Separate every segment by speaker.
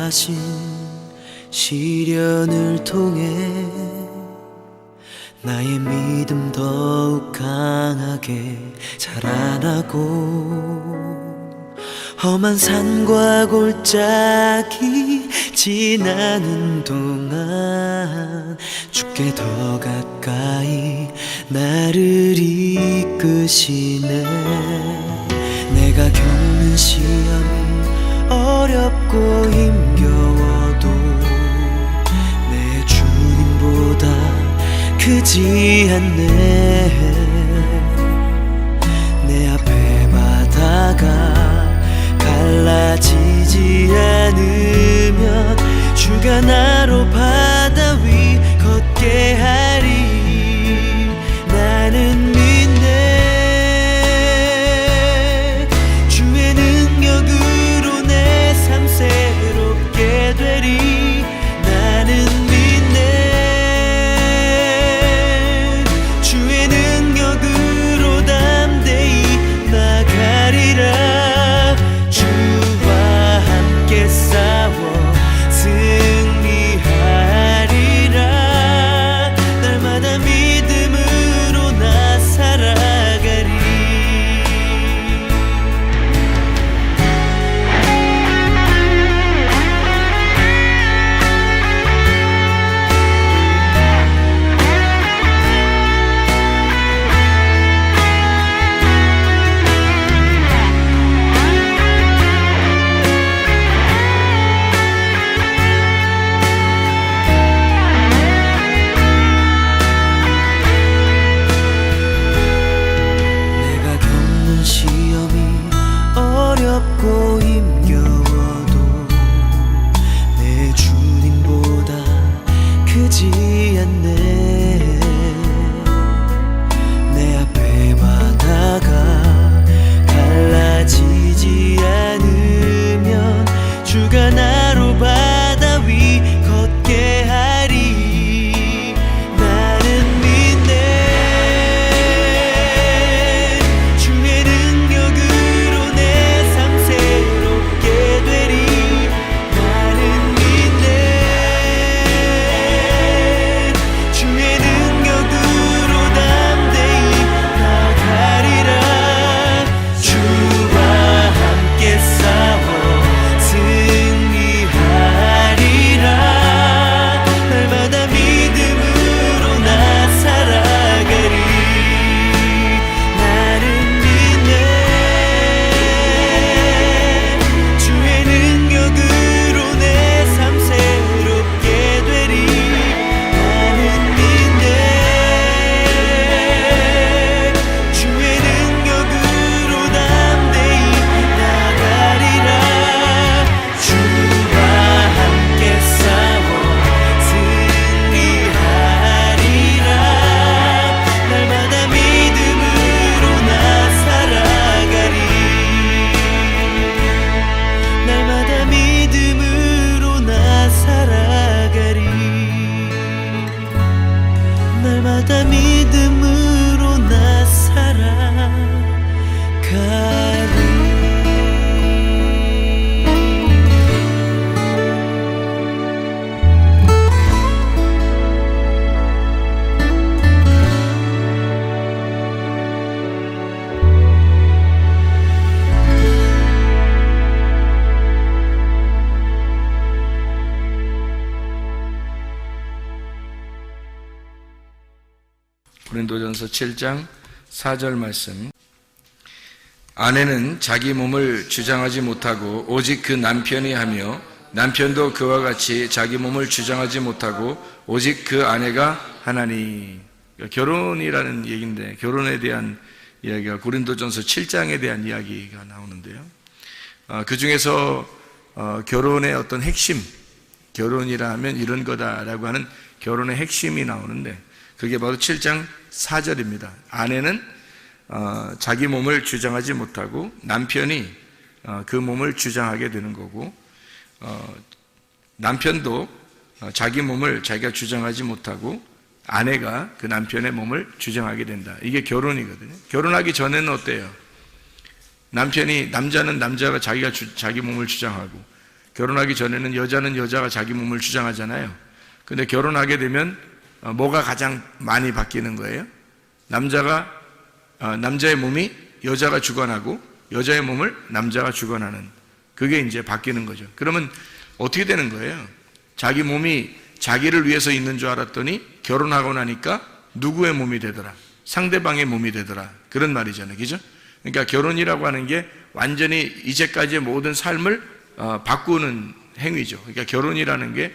Speaker 1: 하신 시련을 통해 나의 믿음 더욱 강하게 자라나고 험한 산과 골짜기 지나는 동안 주께 더 가까이 나를 이끄시네. 내가 겪는 시험이 어렵고 힘겨워도 내 주님보다 크지 않네. 내 앞에 바다가 갈라지지 않으면 주가 나로 바다 위 걷게 하리. 나는 믿네. 주의 능력으로 내 삶 새롭게 되리. 나는 믿네. 주의 능력으로 담대히 나가리라. 주와 함께 싸워 승리하리라. 날마다 믿음으로 나 살아가리. 내가 겪는 시험이 어렵고 힘겨워도 내 주님보다 크지 않네. 내 앞에 바다가 갈라지지 않으면 주가 나로 바다 위 걷게 하리. 나는 믿네. 주의 능력으로 내 삶 새롭게 되리. 나는 믿네. 주의 능력으로 담대히 나가리라. 주와 함께 싸워 승리하리라. 날마다 믿음으로 나 살아가리. 나는 믿네. 주의 능력으로 내 삶 새롭게 되리. 나는 믿네. 주의 능력으로 담대히 나가리라. 주와 함께 싸워 승리하리라. 날마다 믿음으로 나 살아가리. 날마다 믿음으로 나 살아가리. 날마다 믿음으로 나 살아가리.
Speaker 2: 고린도전서 7장 4절 말씀. 아내는 자기 몸을 주장하지 못하고 오직 그 남편이 하며 남편도 그와 같이 자기 몸을 주장하지 못하고 오직 그 아내가 하나니. 결혼이라는 얘기인데 결혼에 대한 이야기가 고린도전서 7장에 대한 이야기가 나오는데요. 그 중에서 결혼의 어떤 핵심, 결혼이라 하면 이런 거다라고 하는 결혼의 핵심이 나오는데 그게 바로 7장 4절입니다. 아내는 자기 몸을 주장하지 못하고 남편이 그 몸을 주장하게 되는 거고, 남편도 자기 몸을 자기가 주장하지 못하고 아내가 그 남편의 몸을 주장하게 된다. 이게 결혼이거든요. 결혼하기 전에는 어때요? 남자는 남자가 자기 몸을 주장하고, 결혼하기 전에는 여자는 여자가 자기 몸을 주장하잖아요. 근데 결혼하게 되면 뭐가 가장 많이 바뀌는 거예요? 남자의 몸이 여자가 주관하고 여자의 몸을 남자가 주관하는, 그게 이제 바뀌는 거죠. 그러면 어떻게 되는 거예요? 자기 몸이 자기를 위해서 있는 줄 알았더니 결혼하고 나니까 누구의 몸이 되더라? 상대방의 몸이 되더라. 그런 말이잖아요. 그죠? 그러니까 결혼이라고 하는 게 완전히 이제까지의 모든 삶을 바꾸는 행위죠. 그러니까 결혼이라는 게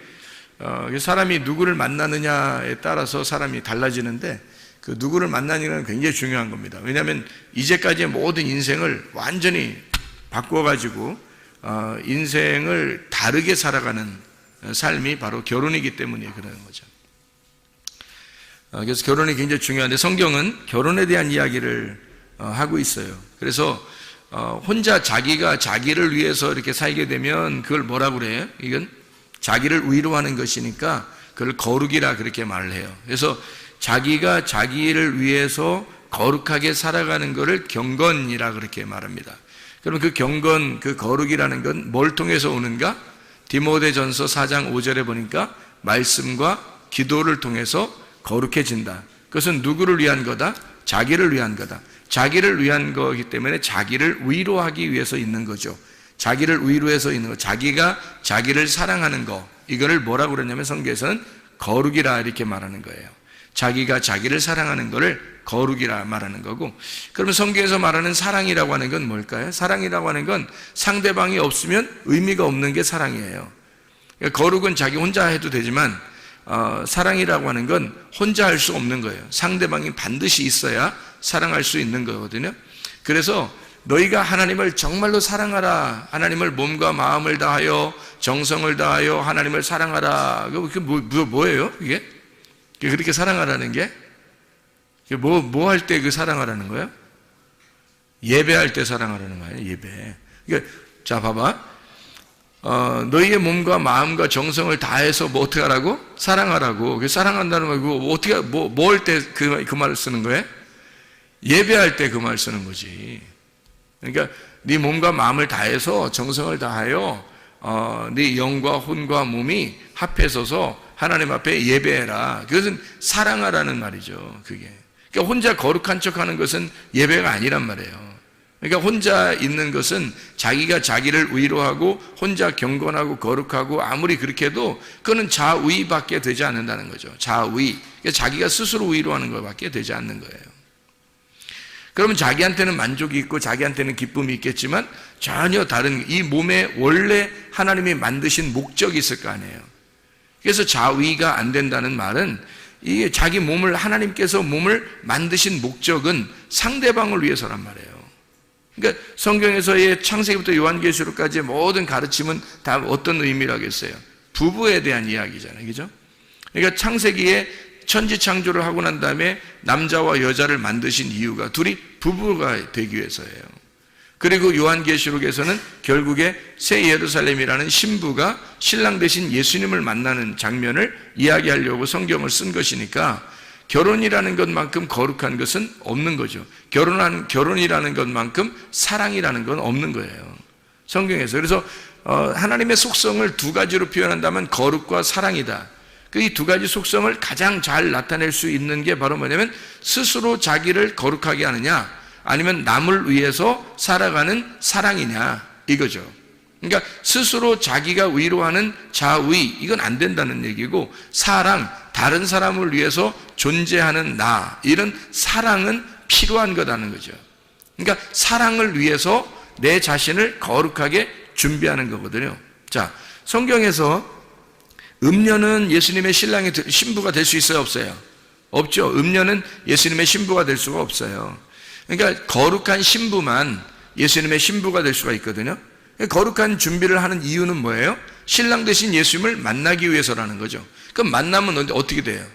Speaker 2: 사람이 누구를 만나느냐에 따라서 사람이 달라지는데, 그 누구를 만나느냐는 굉장히 중요한 겁니다. 왜냐하면 이제까지의 모든 인생을 완전히 바꿔가지고 인생을 다르게 살아가는 삶이 바로 결혼이기 때문에 그러는 거죠. 그래서 결혼이 굉장히 중요한데, 성경은 결혼에 대한 이야기를 하고 있어요. 그래서 혼자 자기가 자기를 위해서 이렇게 살게 되면 그걸 뭐라고 그래요? 이건 자기를 위로하는 것이니까 그걸 거룩이라 그렇게 말을 해요. 그래서 자기가 자기를 위해서 거룩하게 살아가는 것을 경건이라 그렇게 말합니다. 그럼 그 경건, 그 거룩이라는 건 뭘 통해서 오는가? 디모데전서 4장 5절에 보니까 말씀과 기도를 통해서 거룩해진다. 그것은 누구를 위한 거다? 자기를 위한 거다. 자기를 위한 거기 때문에 자기를 위로하기 위해서 있는 거죠. 자기를 위로해서 있는 거, 자기가 자기를 사랑하는 거, 이거를 뭐라고 그러냐면 성경에서는 거룩이라 이렇게 말하는 거예요. 자기가 자기를 사랑하는 거를 거룩이라 말하는 거고, 그러면 성경에서 말하는 사랑이라고 하는 건 뭘까요? 사랑이라고 하는 건 상대방이 없으면 의미가 없는 게 사랑이에요. 그러니까 거룩은 자기 혼자 해도 되지만 사랑이라고 하는 건 혼자 할 수 없는 거예요. 상대방이 반드시 있어야 사랑할 수 있는 거거든요. 그래서 너희가 하나님을 정말로 사랑하라, 하나님을 몸과 마음을 다하여 정성을 다하여 하나님을 사랑하라. 그게 뭐예요? 이게 그렇게 사랑하라는 게 뭐 할 때 그 사랑하라는 거예요? 예배할 때 사랑하라는 거예요. 예배. 그러니까 자 봐봐. 너희의 몸과 마음과 정성을 다해서 뭐 어떻게 하라고? 사랑하라고. 사랑한다는 거, 그거 어떻게, 뭐 할 때 그 말을 쓰는 거예요? 예배할 때 그 말 쓰는 거지. 그러니까 네 몸과 마음을 다해서 정성을 다하여 네 영과 혼과 몸이 합해서서 하나님 앞에 예배해라. 그것은 사랑하라는 말이죠. 그게. 그러니까 혼자 거룩한 척하는 것은 예배가 아니란 말이에요. 그러니까 혼자 있는 것은 자기가 자기를 위로하고 혼자 경건하고 거룩하고 아무리 그렇게 해도 그거는 자위밖에 되지 않는다는 거죠. 자위. 그러니까 자기가 스스로 위로하는 것밖에 되지 않는 거예요. 그러면 자기한테는 만족이 있고 자기한테는 기쁨이 있겠지만 전혀 다른, 이 몸에 원래 하나님이 만드신 목적이 있을 거 아니에요. 그래서 자위가 안 된다는 말은 이게 자기 몸을, 하나님께서 몸을 만드신 목적은 상대방을 위해서란 말이에요. 그러니까 성경에서의 창세기부터 요한계시록까지의 모든 가르침은 다 어떤 의미라겠어요? 부부에 대한 이야기잖아요. 그죠? 그러니까 창세기에 천지 창조를 하고 난 다음에 남자와 여자를 만드신 이유가 둘이 부부가 되기 위해서예요. 그리고 요한계시록에서는 결국에 새 예루살렘이라는 신부가 신랑 대신 예수님을 만나는 장면을 이야기하려고 성경을 쓴 것이니까 결혼이라는 것만큼 거룩한 것은 없는 거죠. 결혼이라는 것만큼 사랑이라는 건 없는 거예요. 성경에서. 그래서 하나님의 속성을 두 가지로 표현한다면 거룩과 사랑이다. 이 두 가지 속성을 가장 잘 나타낼 수 있는 게 바로 뭐냐면 스스로 자기를 거룩하게 하느냐, 아니면 남을 위해서 살아가는 사랑이냐, 이거죠. 그러니까 스스로 자기가 위로하는 자위, 이건 안 된다는 얘기고, 사랑, 다른 사람을 위해서 존재하는 나, 이런 사랑은 필요한 거라는 거죠. 그러니까 사랑을 위해서 내 자신을 거룩하게 준비하는 거거든요. 자, 성경에서 음녀는 예수님의 신부가 될 수 있어요, 없어요? 없죠. 음녀는 예수님의 신부가 될 수가 없어요. 그러니까 거룩한 신부만 예수님의 신부가 될 수가 있거든요. 거룩한 준비를 하는 이유는 뭐예요? 신랑 대신 예수님을 만나기 위해서라는 거죠. 그럼 만나면 어떻게 돼요?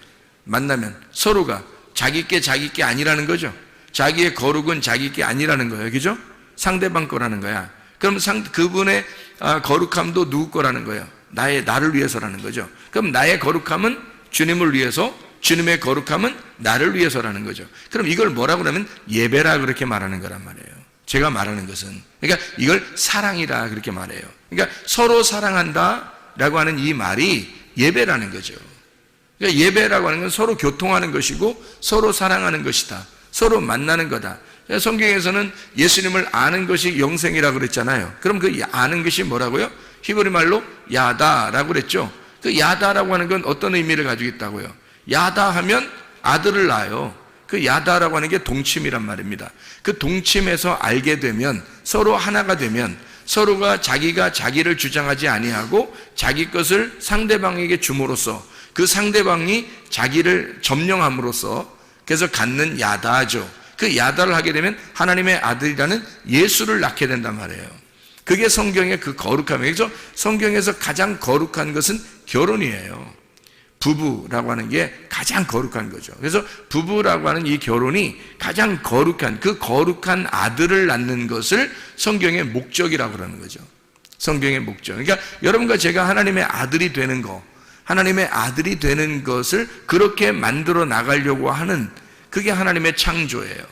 Speaker 2: 만나면 서로가 자기 게 아니라는 거죠. 자기의 거룩은 자기 게 아니라는 거예요. 그죠? 상대방 거라는 거야. 그럼 그분의 거룩함도 누구 거라는 거예요? 나를 위해서라는 거죠. 그럼 나의 거룩함은 주님을 위해서, 주님의 거룩함은 나를 위해서라는 거죠. 그럼 이걸 뭐라고 하면 예배라 그렇게 말하는 거란 말이에요. 제가 말하는 것은. 그러니까 이걸 사랑이라 그렇게 말해요. 그러니까 서로 사랑한다라고 하는 이 말이 예배라는 거죠. 그러니까 예배라고 하는 건 서로 교통하는 것이고 서로 사랑하는 것이다. 서로 만나는 거다. 성경에서는 예수님을 아는 것이 영생이라고 그랬잖아요. 그럼 그 아는 것이 뭐라고요? 히브리 말로 야다라고 그랬죠. 그 야다라고 하는 건 어떤 의미를 가지고 있다고요? 야다 하면 아들을 낳아요. 그 야다라고 하는 게 동침이란 말입니다. 그 동침에서 알게 되면, 서로 하나가 되면, 서로가 자기가 자기를 주장하지 아니하고 자기 것을 상대방에게 줌으로써 그 상대방이 자기를 점령함으로써 그래서 갖는 야다죠. 그 야다를 하게 되면 하나님의 아들이라는 예수를 낳게 된단 말이에요. 그게 성경의 그 거룩함이에요. 그래서 성경에서 가장 거룩한 것은 결혼이에요. 부부라고 하는 게 가장 거룩한 거죠. 그래서 부부라고 하는 이 결혼이 가장 거룩한, 그 거룩한 아들을 낳는 것을 성경의 목적이라고 그러는 거죠. 성경의 목적. 그러니까 여러분과 제가 하나님의 아들이 되는 거, 하나님의 아들이 되는 것을 그렇게 만들어 나가려고 하는, 그게 하나님의 창조예요.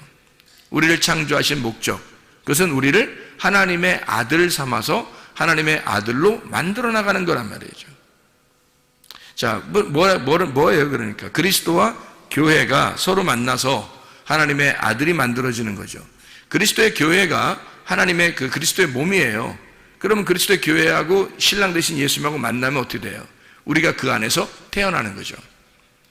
Speaker 2: 우리를 창조하신 목적, 그것은 우리를 하나님의 아들 삼아서 하나님의 아들로 만들어 나가는 거란 말이죠. 자, 뭐예요? 그러니까 그리스도와 교회가 서로 만나서 하나님의 아들이 만들어지는 거죠. 그리스도의 교회가 하나님의 그 그리스도의 몸이에요. 그러면 그리스도의 교회하고 신랑 되신 예수님하고 만나면 어떻게 돼요? 우리가 그 안에서 태어나는 거죠.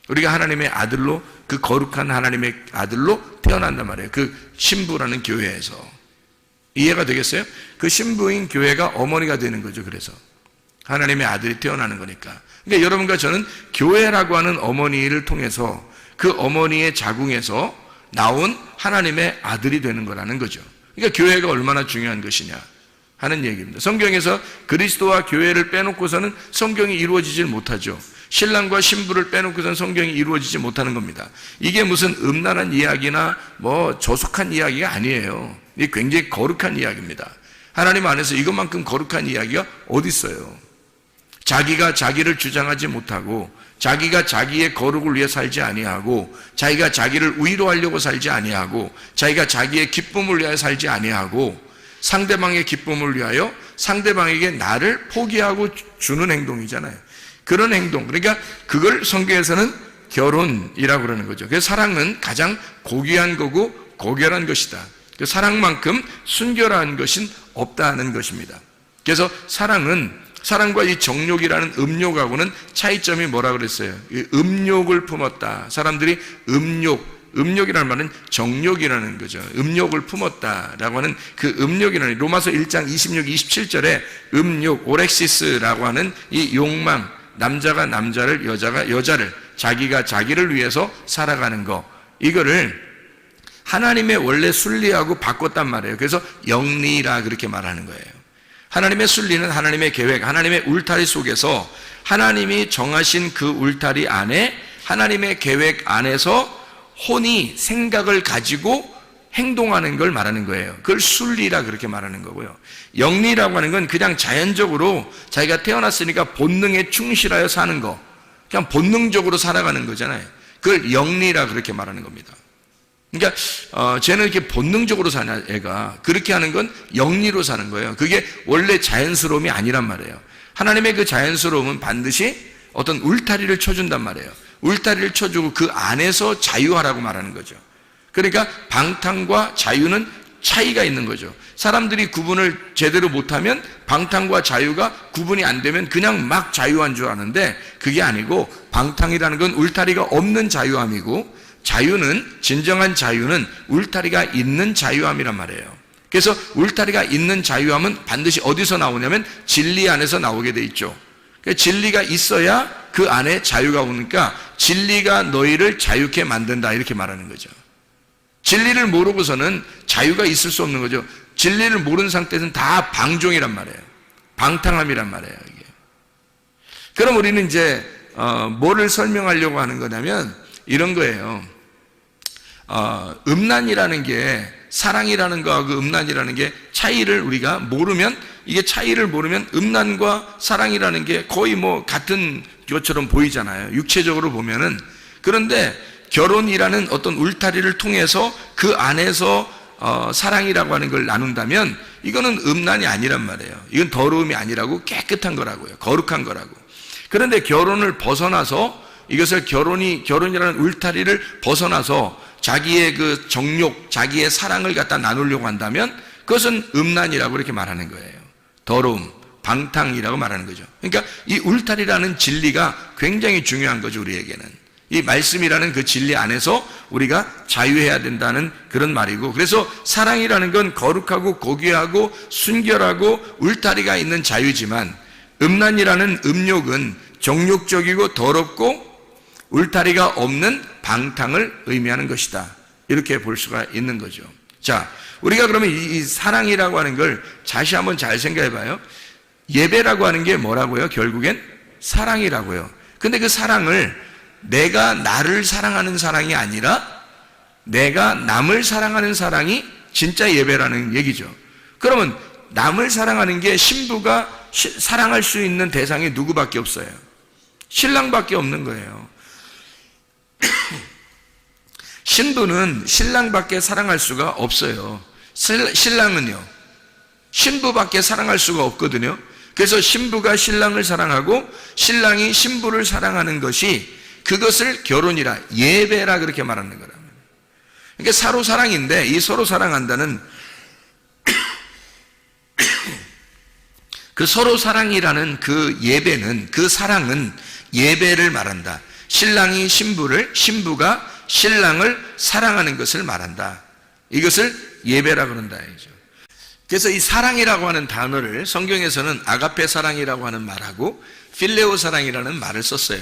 Speaker 2: 우리가 하나님의 아들로, 그 거룩한 하나님의 아들로 태어난단 말이에요. 그 신부라는 교회에서. 이해가 되겠어요? 그 신부인 교회가 어머니가 되는 거죠. 그래서 하나님의 아들이 태어나는 거니까. 그러니까 여러분과 저는 교회라고 하는 어머니를 통해서 그 어머니의 자궁에서 나온 하나님의 아들이 되는 거라는 거죠. 그러니까 교회가 얼마나 중요한 것이냐 하는 얘기입니다. 성경에서 그리스도와 교회를 빼놓고서는 성경이 이루어지질 못하죠. 신랑과 신부를 빼놓고서는 성경이 이루어지지 못하는 겁니다. 이게 무슨 음란한 이야기나 뭐 저속한 이야기가 아니에요. 이게 굉장히 거룩한 이야기입니다. 하나님 안에서 이것만큼 거룩한 이야기가 어디 있어요? 자기가 자기를 주장하지 못하고, 자기가 자기의 거룩을 위해 살지 아니하고, 자기가 자기를 위로하려고 살지 아니하고, 자기가 자기의 기쁨을 위하여 살지 아니하고, 상대방의 기쁨을 위하여 상대방에게 나를 포기하고 주는 행동이잖아요. 그런 행동, 그러니까 그걸 성경에서는 결혼이라고 그러는 거죠. 그래서 사랑은 가장 고귀한 거고 고결한 것이다. 그 사랑만큼 순결한 것은 없다는 것입니다. 그래서 사랑과 이 정욕이라는 음욕하고는 차이점이 뭐라 그랬어요? 음욕을 품었다. 사람들이 음욕이라는 말은 정욕이라는 거죠. 음욕을 품었다라고 하는 그 음욕이라는, 로마서 1장 26, 27절에 음욕, 오렉시스라고 하는 이 욕망, 남자가 남자를, 여자가 여자를, 자기가 자기를 위해서 살아가는 거, 이거를 하나님의 원래 순리하고 바꿨단 말이에요. 그래서 영리라 그렇게 말하는 거예요. 하나님의 순리는 하나님의 계획, 하나님의 울타리 속에서 하나님이 정하신 그 울타리 안에, 하나님의 계획 안에서 혼이 생각을 가지고 행동하는 걸 말하는 거예요. 그걸 순리라 그렇게 말하는 거고요. 영리라고 하는 건 그냥 자연적으로 자기가 태어났으니까 본능에 충실하여 사는 거, 그냥 본능적으로 살아가는 거잖아요. 그걸 영리라 그렇게 말하는 겁니다. 그러니까 쟤는 이렇게 본능적으로 사냐, 애가 그렇게 하는 건 영리로 사는 거예요. 그게 원래 자연스러움이 아니란 말이에요. 하나님의 그 자연스러움은 반드시 어떤 울타리를 쳐준단 말이에요. 울타리를 쳐주고 그 안에서 자유하라고 말하는 거죠. 그러니까 방탕과 자유는 차이가 있는 거죠. 사람들이 구분을 제대로 못하면 방탕과 자유가 구분이 안 되면 그냥 막 자유한 줄 아는데, 그게 아니고 방탕이라는 건 울타리가 없는 자유함이고, 자유는, 진정한 자유는 울타리가 있는 자유함이란 말이에요. 그래서 울타리가 있는 자유함은 반드시 어디서 나오냐면 진리 안에서 나오게 돼 있죠. 진리가 있어야 그 안에 자유가 오니까 진리가 너희를 자유케 만든다 이렇게 말하는 거죠. 진리를 모르고서는 자유가 있을 수 없는 거죠. 진리를 모르는 상태에서는 다 방종이란 말이에요. 방탕함이란 말이에요. 이게. 그럼 우리는 이제 뭐를 설명하려고 하는 거냐면 이런 거예요. 음란이라는 게, 사랑이라는 거하고 음란이라는 게 차이를 우리가 모르면, 이게 차이를 모르면 음란과 사랑이라는 게 거의 뭐 같은 것처럼 보이잖아요. 육체적으로 보면은. 그런데 결혼이라는 어떤 울타리를 통해서 그 안에서 사랑이라고 하는 걸 나눈다면 이거는 음란이 아니란 말이에요. 이건 더러움이 아니라고, 깨끗한 거라고요. 거룩한 거라고. 그런데 결혼을 벗어나서 이것을 결혼이라는 울타리를 벗어나서 자기의 그 정욕, 자기의 사랑을 갖다 나누려고 한다면 그것은 음란이라고 이렇게 말하는 거예요. 더러움, 방탕이라고 말하는 거죠. 그러니까 이 울타리라는 진리가 굉장히 중요한 거죠, 우리에게는. 이 말씀이라는 그 진리 안에서 우리가 자유해야 된다는 그런 말이고, 그래서 사랑이라는 건 거룩하고 고귀하고 순결하고 울타리가 있는 자유지만, 음란이라는 음욕은 정욕적이고 더럽고 울타리가 없는 방탕을 의미하는 것이다. 이렇게 볼 수가 있는 거죠. 자, 우리가 그러면 이 사랑이라고 하는 걸 다시 한번 잘 생각해 봐요. 예배라고 하는 게 뭐라고요? 결국엔 사랑이라고요. 근데 그 사랑을 내가 나를 사랑하는 사랑이 아니라 내가 남을 사랑하는 사랑이 진짜 예배라는 얘기죠. 그러면 남을 사랑하는 게 신부가 사랑할 수 있는 대상이 누구밖에 없어요? 신랑밖에 없는 거예요. 신부는 신랑밖에 사랑할 수가 없어요. 신랑은요, 신부밖에 사랑할 수가 없거든요. 그래서 신부가 신랑을 사랑하고 신랑이 신부를 사랑하는 것이, 그것을 결혼이라, 예배라 그렇게 말하는 거랍니다. 그러니까 서로 사랑인데, 이 서로 사랑한다는 그 서로 사랑이라는 그 예배는, 그 사랑은 예배를 말한다. 신랑이 신부를, 신부가 신랑을 사랑하는 것을 말한다. 이것을 예배라 그런다 이죠. 그래서 이 사랑이라고 하는 단어를 성경에서는 아가페 사랑이라고 하는 말하고 필레오 사랑이라는 말을 썼어요.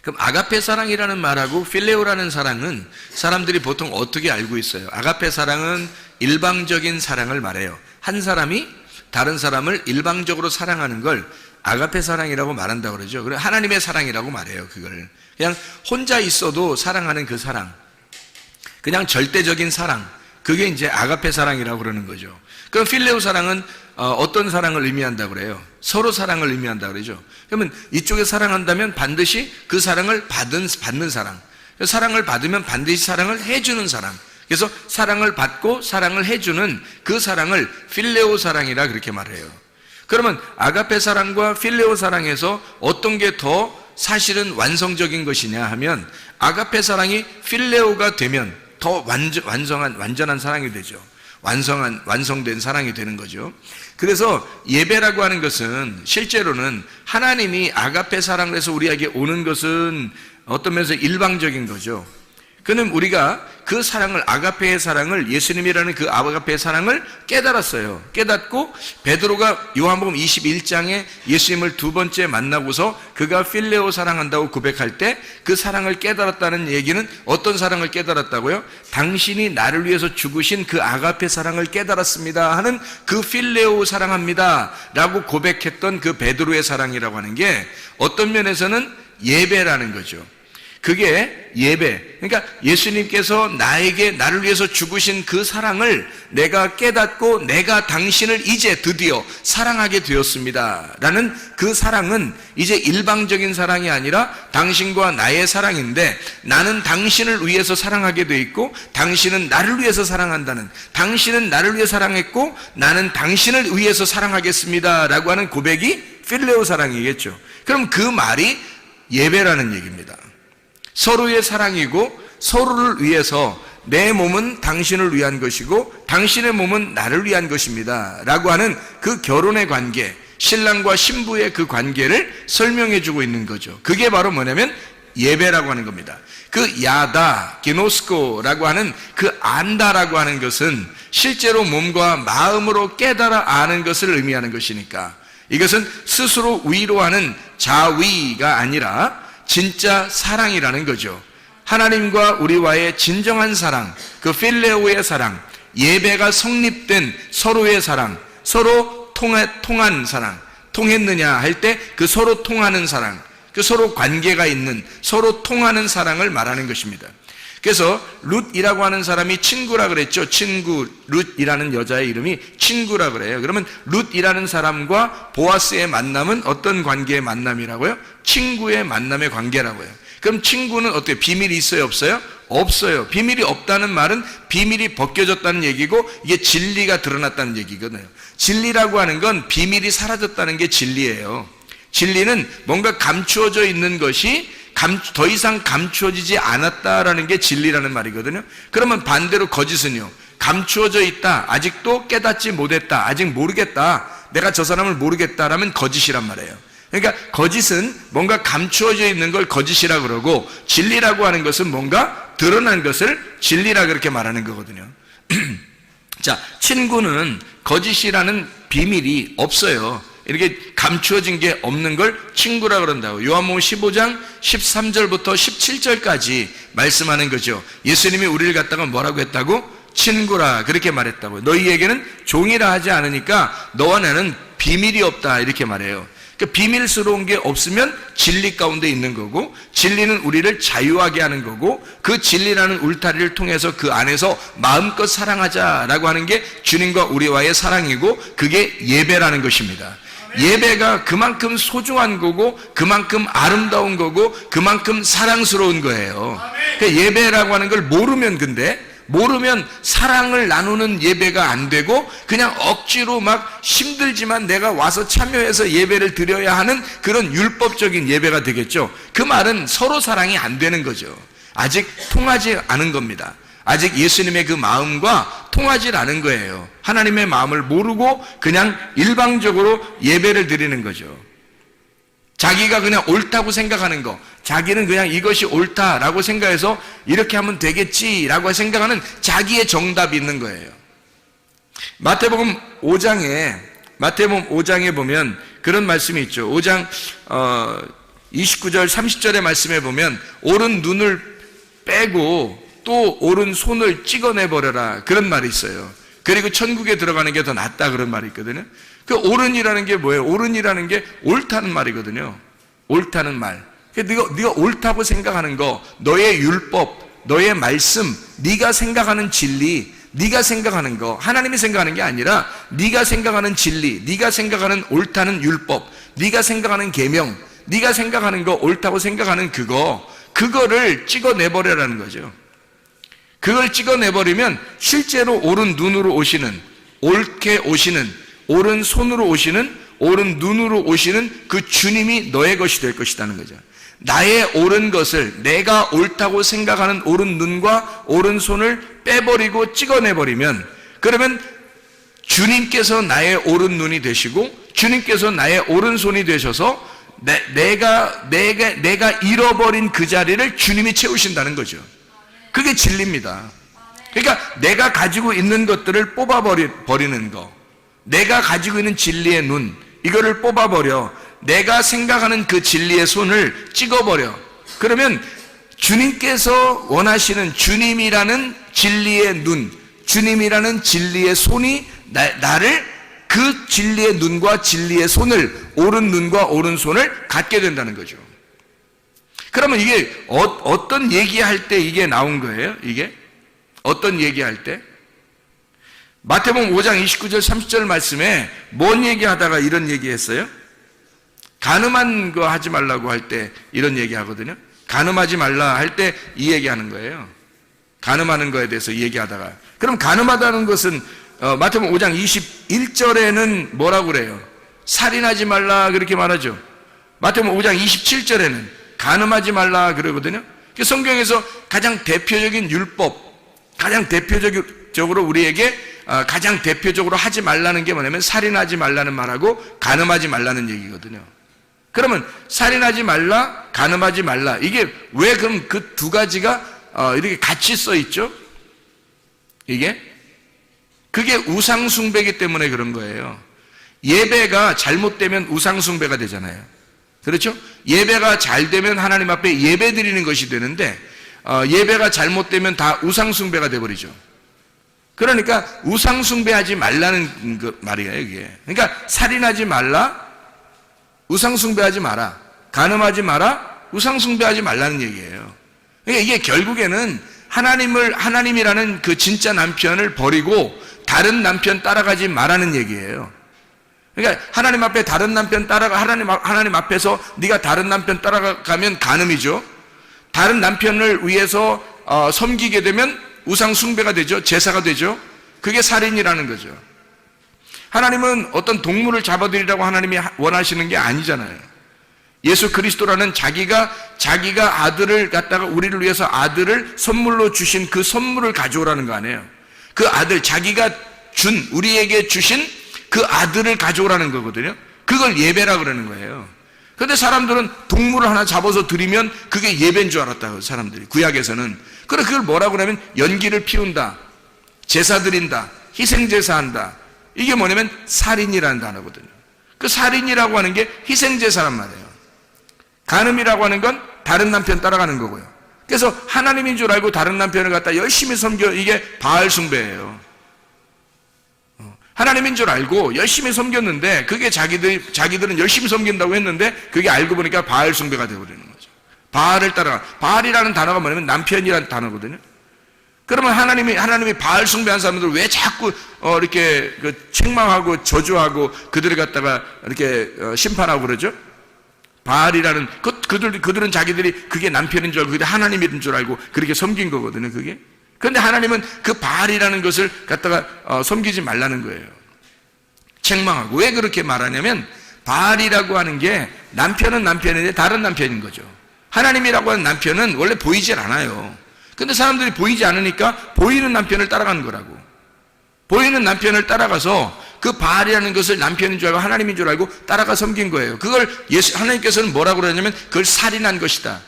Speaker 2: 그럼 아가페 사랑이라는 말하고 필레오라는 사랑은 사람들이 보통 어떻게 알고 있어요? 아가페 사랑은 일방적인 사랑을 말해요. 한 사람이 다른 사람을 일방적으로 사랑하는 걸 아가페 사랑이라고 말한다고 그러죠. 그래, 하나님의 사랑이라고 말해요. 그걸 그냥 혼자 있어도 사랑하는 그 사랑, 그냥 절대적인 사랑, 그게 이제 아가페 사랑이라고 그러는 거죠. 그럼 필레오 사랑은 어떤 사랑을 의미한다고 그래요? 서로 사랑을 의미한다고 그러죠. 그러면 이쪽에 사랑한다면 반드시 그 사랑을 받는 사랑, 사랑을 받으면 반드시 사랑을 해주는 사랑, 그래서 사랑을 받고 사랑을 해주는 그 사랑을 필레오 사랑이라 그렇게 말해요. 그러면 아가페 사랑과 필레오 사랑에서 어떤 게 더 사실은 완성적인 것이냐 하면, 아가페 사랑이 필레오가 되면 더 완전한 사랑이 되죠. 완성된 사랑이 되는 거죠. 그래서 예배라고 하는 것은 실제로는 하나님이 아가페 사랑을 해서 우리에게 오는 것은 어떤 면에서 일방적인 거죠. 그는 우리가 그 사랑을, 아가페의 사랑을, 예수님이라는 그 아가페의 사랑을 깨달았어요. 깨닫고 베드로가 요한복음 21장에 예수님을 두 번째 만나고서 그가 필레오 사랑한다고 고백할 때 그 사랑을 깨달았다는 얘기는 어떤 사랑을 깨달았다고요? 당신이 나를 위해서 죽으신 그 아가페 사랑을 깨달았습니다 하는 그 필레오 사랑합니다 라고 고백했던 그 베드로의 사랑이라고 하는 게 어떤 면에서는 예배라는 거죠. 그게 예배. 그러니까 예수님께서 나를 위해서 죽으신 그 사랑을 내가 깨닫고 내가 당신을 이제 드디어 사랑하게 되었습니다 라는 그 사랑은 이제 일방적인 사랑이 아니라 당신과 나의 사랑인데, 나는 당신을 위해서 사랑하게 돼 있고 당신은 나를 위해서 사랑한다는, 당신은 나를 위해 사랑했고 나는 당신을 위해서 사랑하겠습니다 라고 하는 고백이 필레오 사랑이겠죠. 그럼 그 말이 예배라는 얘기입니다. 서로의 사랑이고, 서로를 위해서 내 몸은 당신을 위한 것이고 당신의 몸은 나를 위한 것입니다 라고 하는 그 결혼의 관계, 신랑과 신부의 그 관계를 설명해 주고 있는 거죠. 그게 바로 뭐냐면 예배라고 하는 겁니다. 그 야다, 기노스코라고 하는 그 안다라고 하는 것은 실제로 몸과 마음으로 깨달아 아는 것을 의미하는 것이니까, 이것은 스스로 위로하는 자위가 아니라 진짜 사랑이라는 거죠. 하나님과 우리와의 진정한 사랑, 그 필레오의 사랑, 예배가 성립된 서로의 사랑, 서로 통한 사랑, 통했느냐 할 때 그 서로 통하는 사랑, 그 서로 관계가 있는, 서로 통하는 사랑을 말하는 것입니다. 그래서 룻이라고 하는 사람이 친구라 그랬죠. 친구, 룻이라는 여자의 이름이 친구라 그래요. 그러면 룻이라는 사람과 보아스의 만남은 어떤 관계의 만남이라고요? 친구의 만남의 관계라고요. 그럼 친구는 어때요? 비밀이 있어요, 없어요? 없어요. 비밀이 없다는 말은 비밀이 벗겨졌다는 얘기고 이게 진리가 드러났다는 얘기거든요. 진리라고 하는 건 비밀이 사라졌다는 게 진리예요. 진리는 뭔가 감추어져 있는 것이 더 이상 감추어지지 않았다라는 게 진리라는 말이거든요. 그러면 반대로 거짓은요, 감추어져 있다, 아직도 깨닫지 못했다, 아직 모르겠다, 내가 저 사람을 모르겠다라면 거짓이란 말이에요. 그러니까 거짓은 뭔가 감추어져 있는 걸 거짓이라 그러고, 진리라고 하는 것은 뭔가 드러난 것을 진리라 그렇게 말하는 거거든요. 자, 친구는 거짓이라는 비밀이 없어요. 이렇게 감추어진 게 없는 걸 친구라 그런다고. 요한복음 15장 13절부터 17절까지 말씀하는 거죠. 예수님이 우리를 갖다가 뭐라고 했다고? 친구라 그렇게 말했다고. 너희에게는 종이라 하지 않으니까 너와 나는 비밀이 없다 이렇게 말해요. 그러니까 비밀스러운 게 없으면 진리 가운데 있는 거고, 진리는 우리를 자유하게 하는 거고, 그 진리라는 울타리를 통해서 그 안에서 마음껏 사랑하자라고 하는 게 주님과 우리와의 사랑이고, 그게 예배라는 것입니다. 예배가 그만큼 소중한 거고, 그만큼 아름다운 거고, 그만큼 사랑스러운 거예요. 그러니까 예배라고 하는 걸 모르면 사랑을 나누는 예배가 안 되고, 그냥 억지로 막 힘들지만 내가 와서 참여해서 예배를 드려야 하는 그런 율법적인 예배가 되겠죠. 그 말은 서로 사랑이 안 되는 거죠. 아직 통하지 않은 겁니다. 아직 예수님의 그 마음과 통하지 않은 거예요. 하나님의 마음을 모르고 그냥 일방적으로 예배를 드리는 거죠. 자기가 그냥 옳다고 생각하는 거, 자기는 그냥 이것이 옳다라고 생각해서 이렇게 하면 되겠지라고 생각하는 자기의 정답이 있는 거예요. 마태복음 5장에 보면 그런 말씀이 있죠. 5장 29절 30절의 말씀에 보면 오른 눈을 빼고 또 오른 손을 찍어내버려라 그런 말이 있어요. 그리고 천국에 들어가는 게 더 낫다 그런 말이 있거든요. 그 옳은이라는 게 뭐예요? 옳은이라는 게 옳다는 말이거든요. 옳다는 말. 네가 옳다고 생각하는 거, 너의 율법, 너의 말씀, 네가 생각하는 진리, 네가 생각하는 거, 하나님이 생각하는 게 아니라 네가 생각하는 진리, 네가 생각하는 옳다는 율법, 네가 생각하는 계명, 네가 생각하는 거 옳다고 생각하는 그거를 찍어내버려라는 거죠. 그걸 찍어내버리면 실제로 옳은 눈으로 오시는, 옳게 오시는, 옳은 손으로 오시는, 옳은 눈으로 오시는 그 주님이 너의 것이 될 것이라는 거죠. 나의 옳은 것을, 내가 옳다고 생각하는 옳은 눈과 옳은 손을 빼버리고 찍어내버리면, 그러면 주님께서 나의 옳은 눈이 되시고 주님께서 나의 옳은 손이 되셔서 내가 잃어버린 그 자리를 주님이 채우신다는 거죠. 그게 진리입니다. 그러니까 내가 가지고 있는 것들을 뽑아버리는 거, 내가 가지고 있는 진리의 눈, 이거를 뽑아버려. 내가 생각하는 그 진리의 손을 찍어버려. 그러면 주님께서 원하시는 주님이라는 진리의 눈, 주님이라는 진리의 손이 나를 그 진리의 눈과 진리의 손을, 옳은 눈과 옳은 손을 갖게 된다는 거죠. 그러면 이게 어떤 얘기할 때 이게 나온 거예요? 이게 어떤 얘기할 때? 마태복음 5장 29절 30절 말씀에 뭔 얘기하다가 이런 얘기했어요? 간음한 거 하지 말라고 할 때 이런 얘기하거든요. 간음하지 말라 할 때 이 얘기하는 거예요. 간음하는 거에 대해서 얘기하다가, 그럼 간음하다는 것은 마태복음 5장 21절에는 뭐라고 그래요? 살인하지 말라 그렇게 말하죠. 마태복음 5장 27절에는 간음하지 말라 그러거든요. 성경에서 가장 대표적인 율법, 가장 대표적으로 우리에게 가장 대표적으로 하지 말라는 게 뭐냐면 살인하지 말라는 말하고 간음하지 말라는 얘기거든요. 그러면 살인하지 말라, 간음하지 말라, 이게 왜 그럼 그 두 가지가 이렇게 같이 써 있죠? 그게 우상숭배이기 때문에 그런 거예요. 예배가 잘못되면 우상숭배가 되잖아요. 그렇죠? 예배가 잘 되면 하나님 앞에 예배 드리는 것이 되는데, 예배가 잘못되면 다 우상숭배가 되어버리죠. 그러니까 우상숭배하지 말라는 말이에요, 이게. 그러니까 살인하지 말라, 우상숭배하지 마라, 간음하지 마라, 우상숭배하지 말라는 얘기예요. 그러니까 이게 결국에는 하나님이라는 그 진짜 남편을 버리고 다른 남편 따라가지 말라는 얘기예요. 그러니까 하나님 앞에 다른 남편 따라가, 하나님 앞에서 네가 다른 남편 따라가면 간음이죠. 다른 남편을 위해서 섬기게 되면 우상 숭배가 되죠. 제사가 되죠. 그게 살인이라는 거죠. 하나님은 어떤 동물을 잡아들이라고 하나님이 원하시는 게 아니잖아요. 예수 그리스도라는 자기가 아들을 갖다가 우리를 위해서 아들을 선물로 주신 그 선물을 가져오라는 거 아니에요. 그 아들, 자기가 우리에게 주신 그 아들을 가져오라는 거거든요. 그걸 예배라 그러는 거예요. 그런데 사람들은 동물을 하나 잡아서 드리면 그게 예배인 줄 알았다고, 사람들이. 구약에서는. 그래, 그걸 뭐라고 하냐면 연기를 피운다, 제사 드린다, 희생제사한다. 이게 뭐냐면 살인이라는 단어거든요. 그 살인이라고 하는 게 희생제사란 말이에요. 간음이라고 하는 건 다른 남편 따라가는 거고요. 그래서 하나님인 줄 알고 다른 남편을 갖다 열심히 섬겨, 이게 바알 숭배예요. 하나님인 줄 알고 열심히 섬겼는데 그게 자기들은 열심히 섬긴다고 했는데 그게 알고 보니까 바알 숭배가 되어버리는 거죠. 바알을 따라가. 바알이라는 단어가 뭐냐면 남편이라는 단어거든요. 그러면 하나님이 바알 숭배한 사람들 왜 자꾸 이렇게 책망하고 저주하고 그들을 갖다가 이렇게 심판하고 그러죠? 바알이라는 그들은 자기들이 그게 남편인 줄 알고 그게 하나님인 줄 알고 그렇게 섬긴 거거든요. 그게. 그런데 하나님은 그 바알이라는 것을 갖다가 섬기지 말라는 거예요. 책망하고. 왜 그렇게 말하냐면 바알이라고 하는 게 남편은 남편인데 다른 남편인 거죠. 하나님이라고 하는 남편은 원래 보이질 않아요. 근데 사람들이 보이지 않으니까 보이는 남편을 따라가는 거라고. 보이는 남편을 따라가서 그 바알이라는 것을 남편인 줄 알고 하나님인 줄 알고 따라가 섬긴 거예요. 그걸 하나님께서는 뭐라고 그러냐면 그걸 살인한 것이다.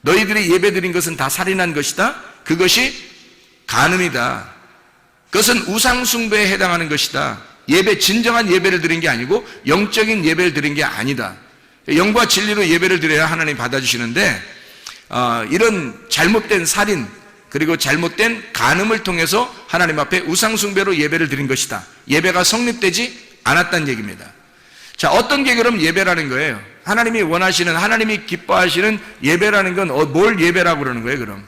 Speaker 2: 너희들이 예배드린 것은 다 살인한 것이다. 그것이 간음이다. 그것은 우상숭배에 해당하는 것이다. 진정한 예배를 드린 게 아니고 영적인 예배를 드린 게 아니다. 영과 진리로 예배를 드려야 하나님 받아주시는데 이런 잘못된 살인 그리고 잘못된 간음을 통해서 하나님 앞에 우상숭배로 예배를 드린 것이다. 예배가 성립되지 않았다는 얘기입니다. 자, 어떤 게 그럼 예배라는 거예요? 하나님이 원하시는, 하나님이 기뻐하시는 예배라는 건 뭘 예배라고 그러는 거예요, 그럼?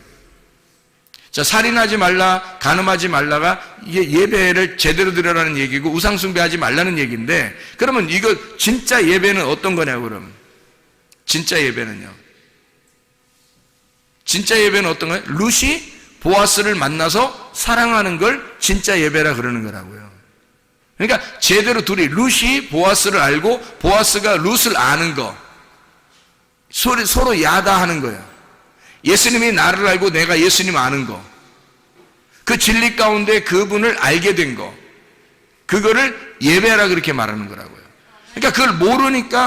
Speaker 2: 자, 살인하지 말라, 간음하지 말라가 이게 예배를 제대로 드려라는 얘기고 우상숭배하지 말라는 얘기인데, 그러면 이거 진짜 예배는 어떤 거냐고, 그럼? 진짜 예배는요? 진짜 예배는 어떤 거예요? 룻이 보아스를 만나서 사랑하는 걸 진짜 예배라 그러는 거라고요. 그러니까 제대로 룻이 보아스를 알고 보아스가 룻을 아는 거, 서로 야다하는 거예요. 예수님이 나를 알고 내가 예수님 아는 거, 그 진리 가운데 그분을 알게 된 거, 그거를 예배라 그렇게 말하는 거라고요. 그러니까 그걸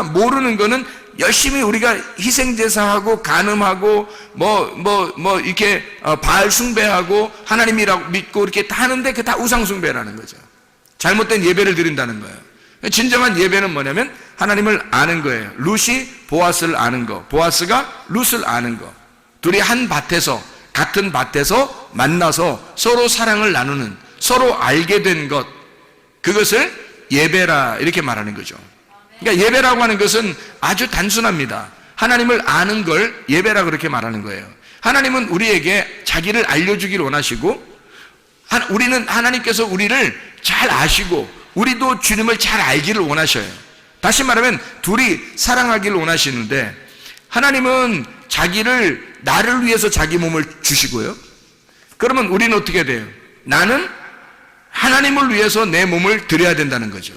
Speaker 2: 모르는 거는 열심히 우리가 희생제사하고 간음하고 이렇게 바알 숭배하고 하나님이라고 믿고 이렇게 다 하는데 그게 다 우상숭배라는 거죠. 잘못된 예배를 드린다는 거예요. 진정한 예배는 뭐냐면 하나님을 아는 거예요. 룻이 보아스를 아는 거, 보아스가 룻을 아는 거. 둘이 한 밭에서, 같은 밭에서 만나서 서로 사랑을 나누는, 서로 알게 된 것, 그것을 예배라 이렇게 말하는 거죠. 그러니까 예배라고 하는 것은 아주 단순합니다. 하나님을 아는 걸 예배라 그렇게 말하는 거예요. 하나님은 우리에게 자기를 알려주기를 원하시고, 하나님께서 우리를 잘 아시고 우리도 주님을 잘 알기를 원하셔요. 다시 말하면 둘이 사랑하기를 원하시는데, 하나님은 나를 위해서 자기 몸을 주시고요. 그러면 우리는 어떻게 돼요? 나는 하나님을 위해서 내 몸을 드려야 된다는 거죠.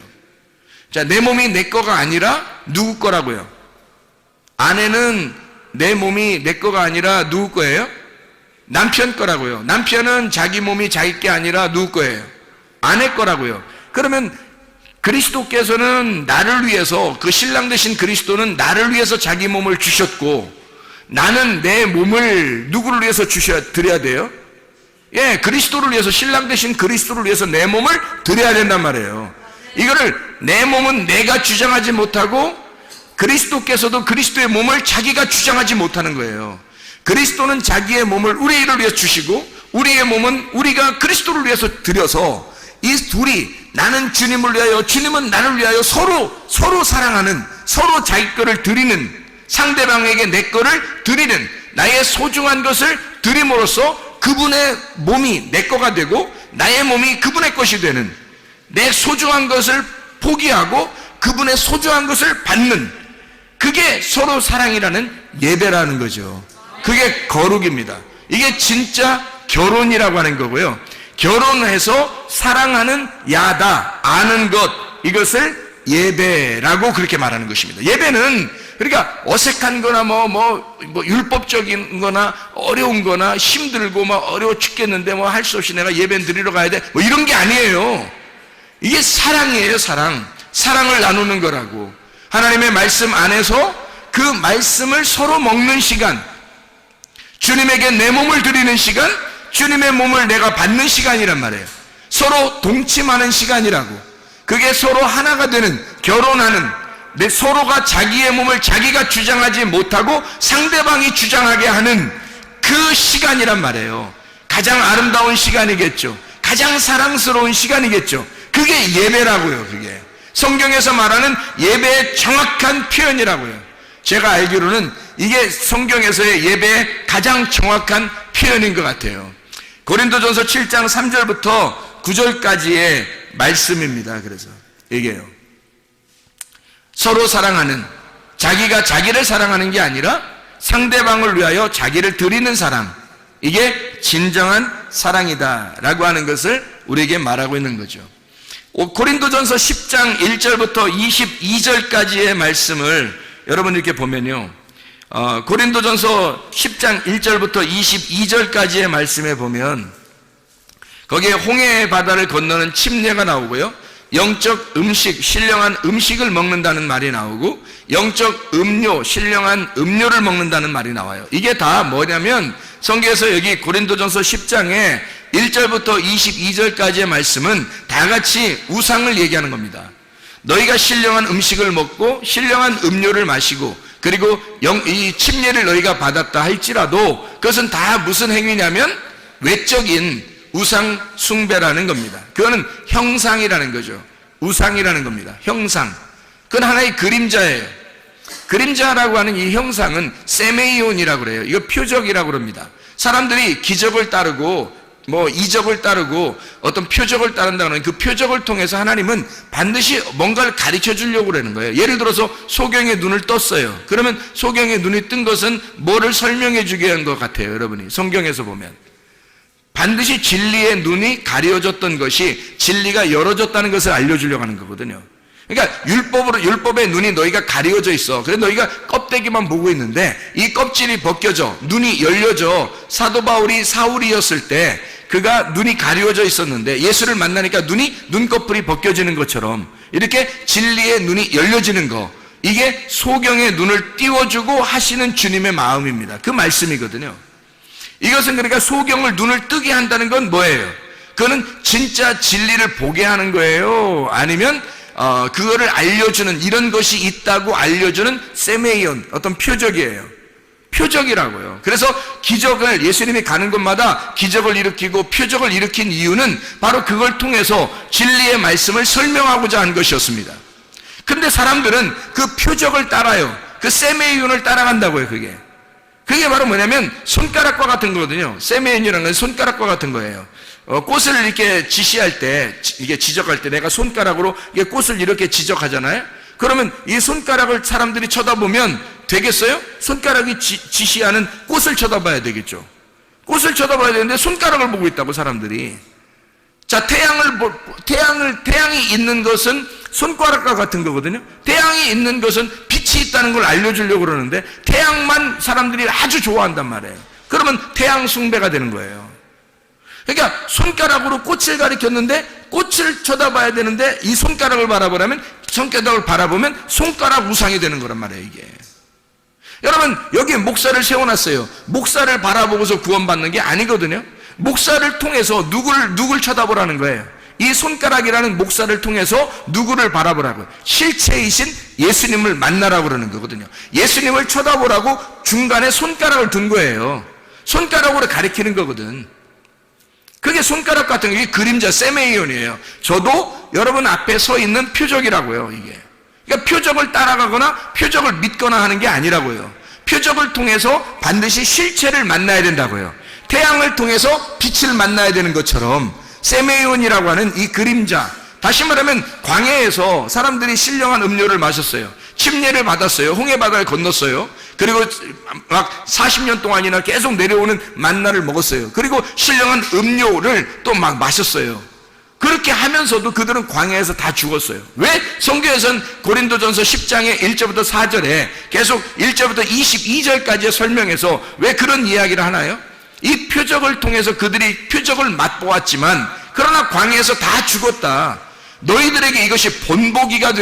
Speaker 2: 자, 내 몸이 내 거가 아니라 누구 거라고요? 아내는 내 몸이 내 거가 아니라 누구 거예요? 남편 거라고요. 남편은 자기 몸이 자기 게 아니라 누구 거예요? 아내 거라고요. 그러면 그리스도께서는 나를 위해서, 그 신랑 되신 그리스도는 나를 위해서 자기 몸을 주셨고, 나는 내 몸을 누구를 위해서 드려야 돼요? 예, 그리스도를 위해서, 신랑 되신 그리스도를 위해서 내 몸을 드려야 된단 말이에요. 이거를 내 몸은 내가 주장하지 못하고 그리스도께서도 그리스도의 몸을 자기가 주장하지 못하는 거예요. 그리스도는 자기의 몸을 우리를 위해서 주시고 우리의 몸은 우리가 그리스도를 위해서 드려서 이 둘이, 나는 주님을 위하여 주님은 나를 위하여 서로 사랑하는, 서로 자기 거를 드리는, 상대방에게 내 거를 드리는, 나의 소중한 것을 드림으로써 그분의 몸이 내 거가 되고 나의 몸이 그분의 것이 되는, 내 소중한 것을 포기하고 그분의 소중한 것을 받는, 그게 서로 사랑이라는 예배라는 거죠. 그게 거룩입니다. 이게 진짜 결혼이라고 하는 거고요. 결혼해서 사랑하는 야다, 아는 것, 이것을 예배라고 그렇게 말하는 것입니다. 예배는 그러니까 어색한 거나 뭐 율법적인 거나 어려운 거나 힘들고 어려워 죽겠는데 할 수 없이 내가 예배 드리러 가야 돼, 이런 게 아니에요. 이게 사랑이에요. 사랑을 나누는 거라고. 하나님의 말씀 안에서 그 말씀을 서로 먹는 시간, 주님에게 내 몸을 드리는 시간, 주님의 몸을 내가 받는 시간이란 말이에요. 서로 동침하는 시간이라고. 그게 서로 하나가 되는, 결혼하는, 서로가 자기의 몸을 자기가 주장하지 못하고 상대방이 주장하게 하는 그 시간이란 말이에요. 가장 아름다운 시간이겠죠. 가장 사랑스러운 시간이겠죠. 그게 예배라고요. 그게 성경에서 말하는 예배의 정확한 표현이라고요. 제가 알기로는 이게 성경에서의 예배의 가장 정확한 표현인 것 같아요. 고린도전서 7장 3절부터 9절까지의 말씀입니다. 그래서 얘기해요. 서로 사랑하는, 자기가 자기를 사랑하는 게 아니라 상대방을 위하여 자기를 드리는 사랑, 이게 진정한 사랑이다 라고 하는 것을 우리에게 말하고 있는 거죠. 고린도전서 10장 1절부터 22절까지의 말씀을 여러분 이렇게 보면요, 고린도전서 10장 1절부터 22절까지의 말씀에 보면 거기에 홍해 바다를 건너는 침례가 나오고요, 영적 음식, 신령한 음식을 먹는다는 말이 나오고, 영적 음료, 신령한 음료를 먹는다는 말이 나와요. 이게 다 뭐냐면 성경에서 여기 고린도전서 10장에 1절부터 22절까지의 말씀은 다 같이 우상을 얘기하는 겁니다. 너희가 신령한 음식을 먹고 신령한 음료를 마시고 그리고 이 침례를 너희가 받았다 할지라도 그것은 다 무슨 행위냐면 외적인 우상 숭배라는 겁니다. 그거는 형상이라는 거죠. 우상이라는 겁니다. 형상. 그건 하나의 그림자예요. 그림자라고 하는 이 형상은 세메이온이라고 그래요. 이거 표적이라고 그럽니다. 사람들이 기적을 따르고 이적을 따르고 어떤 표적을 따른다는 그 표적을 통해서 하나님은 반드시 뭔가를 가르쳐 주려고 그러는 거예요. 예를 들어서 소경의 눈을 떴어요. 그러면 소경의 눈이 뜬 것은 뭐를 설명해 주게 한 것 같아요. 여러분이 성경에서 보면 반드시 진리의 눈이 가려졌던 것이 진리가 열어졌다는 것을 알려주려고 하는 거거든요. 그러니까 율법의 눈이 너희가 가려져 있어. 그래서 너희가 껍데기만 보고 있는데 이 껍질이 벗겨져 눈이 열려져. 사도 바울이 사울이었을 때 그가 눈이 가려져 있었는데 예수를 만나니까 눈꺼풀이 벗겨지는 것처럼 이렇게 진리의 눈이 열려지는 거, 이게 소경의 눈을 띄워주고 하시는 주님의 마음입니다. 그 말씀이거든요. 이것은 그러니까 소경을 눈을 뜨게 한다는 건 뭐예요? 그거는 진짜 진리를 보게 하는 거예요? 아니면 그거를 알려주는, 이런 것이 있다고 알려주는 세메이온, 어떤 표적이에요. 표적이라고요. 그래서 기적을, 예수님이 가는 곳마다 기적을 일으키고 표적을 일으킨 이유는 바로 그걸 통해서 진리의 말씀을 설명하고자 한 것이었습니다. 근데 사람들은 그 표적을 따라요. 그 세메이온을 따라간다고요. 그게 바로 뭐냐면 손가락과 같은 거거든요. 세메이온이라는 건 손가락과 같은 거예요. 꽃을 이렇게 지시할 때, 이게 지적할 때 내가 손가락으로 이게 꽃을 이렇게 지적하잖아요. 그러면 이 손가락을 사람들이 쳐다보면 되겠어요? 손가락이 지시하는 꽃을 쳐다봐야 되겠죠. 꽃을 쳐다봐야 되는데 손가락을 보고 있다고 사람들이. 자, 태양이 있는 것은 손가락과 같은 거거든요. 태양이 있는 것은 빛이 있다는 걸 알려주려고 그러는데 태양만 사람들이 아주 좋아한단 말이에요. 그러면 태양 숭배가 되는 거예요. 그러니까 손가락으로 꽃을 가리켰는데 꽃을 쳐다봐야 되는데 이 손가락을 바라보면 손가락 우상이 되는 거란 말이에요. 이게 여러분, 여기 목사를 세워놨어요. 목사를 바라보고서 구원받는 게 아니거든요. 목사를 통해서 누굴 쳐다보라는 거예요. 이 손가락이라는 목사를 통해서 누구를 바라보라고요? 실체이신 예수님을 만나라고 그러는 거거든요. 예수님을 쳐다보라고 중간에 손가락을 둔 거예요. 손가락으로 가리키는 거거든. 그게 손가락 같은 게 그림자 세메이온이에요. 저도 여러분 앞에 서 있는 표적이라고요. 이게 그러니까 표적을 따라가거나 표적을 믿거나 하는 게 아니라고요. 표적을 통해서 반드시 실체를 만나야 된다고요. 태양을 통해서 빛을 만나야 되는 것처럼 세메이온이라고 하는 이 그림자, 다시 말하면 광야에서 사람들이 신령한 음료를 마셨어요. 침례를 받았어요. 홍해 바다를 건넜어요. 그리고 막 40년 동안이나 계속 내려오는 만나를 먹었어요. 그리고 신령한 음료를 또 막 마셨어요. 그렇게 하면서도 그들은 광야에서 다 죽었어요. 왜? 성경에서는 고린도전서 10장의 1절부터 4절에 계속 1절부터 22절까지 설명해서 왜 그런 이야기를 하나요? 이 표적을 통해서 그들이 표적을 맛보았지만 그러나 광야에서 다 죽었다. 너희들에게 이것이 본보기가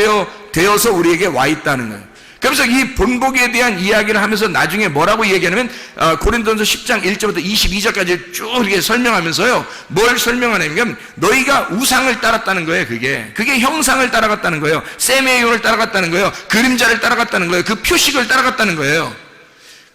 Speaker 2: 되어서 우리에게 와 있다는 거예요. 그래서 이 본보기에 대한 이야기를 하면서 나중에 뭐라고 얘기하냐면 고린도전서 10장 1절부터 22절까지 쭉 이렇게 설명하면서요, 뭘 설명하냐면 너희가 우상을 따랐다는 거예요. 그게 형상을 따라갔다는 거예요. 세메이온을 따라갔다는 거예요. 그림자를 따라갔다는 거예요. 그 표식을 따라갔다는 거예요.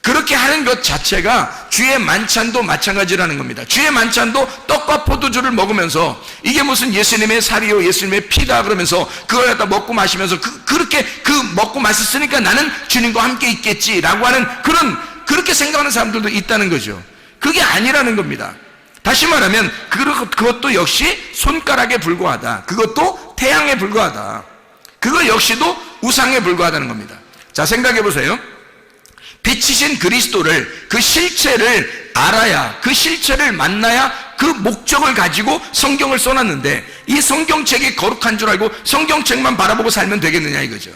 Speaker 2: 그렇게 하는 것 자체가 주의 만찬도 마찬가지라는 겁니다. 주의 만찬도 떡과 포도주를 먹으면서 이게 무슨 예수님의 살이요 예수님의 피다 그러면서 그걸 갖다 먹고 마시면서 그렇게 먹고 마셨으니까 나는 주님과 함께 있겠지라고 하는 그렇게 생각하는 사람들도 있다는 거죠. 그게 아니라는 겁니다. 다시 말하면 그것도 역시 손가락에 불과하다. 그것도 태양에 불과하다. 그거 역시도 우상에 불과하다는 겁니다. 자, 생각해 보세요. 빛이신 그리스도를, 그 실체를 알아야, 그 실체를 만나야 그 목적을 가지고 성경을 써놨는데 이 성경책이 거룩한 줄 알고 성경책만 바라보고 살면 되겠느냐 이거죠.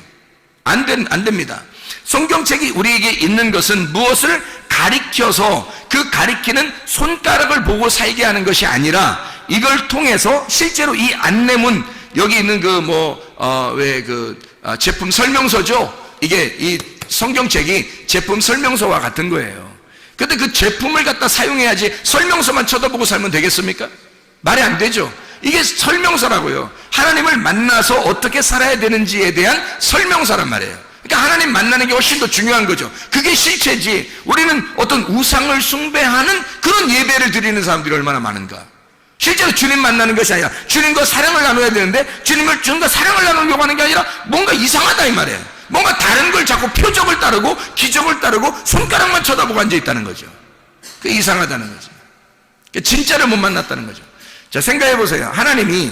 Speaker 2: 안 됩니다. 성경책이 우리에게 있는 것은 무엇을 가리켜서 그 가리키는 손가락을 보고 살게 하는 것이 아니라 이걸 통해서 실제로 이 안내문, 여기 있는 제품 설명서죠. 이게 이 성경책이 제품 설명서와 같은 거예요. 근데 그 제품을 갖다 사용해야지 설명서만 쳐다보고 살면 되겠습니까? 말이 안 되죠. 이게 설명서라고요. 하나님을 만나서 어떻게 살아야 되는지에 대한 설명서란 말이에요. 그러니까 하나님 만나는 게 훨씬 더 중요한 거죠. 그게 실체지. 우리는 어떤 우상을 숭배하는 그런 예배를 드리는 사람들이 얼마나 많은가. 실제로 주님 만나는 것이 아니라 주님과 사랑을 나눠야 되는데 주님과 사랑을 나누려고 하는 게 아니라 뭔가 이상하다 이 말이에요. 뭔가 다른 걸 자꾸 표적을 따르고 기적을 따르고 손가락만 쳐다보고 앉아있다는 거죠. 그게 이상하다는 거죠. 진짜를 못 만났다는 거죠. 자, 생각해 보세요. 하나님이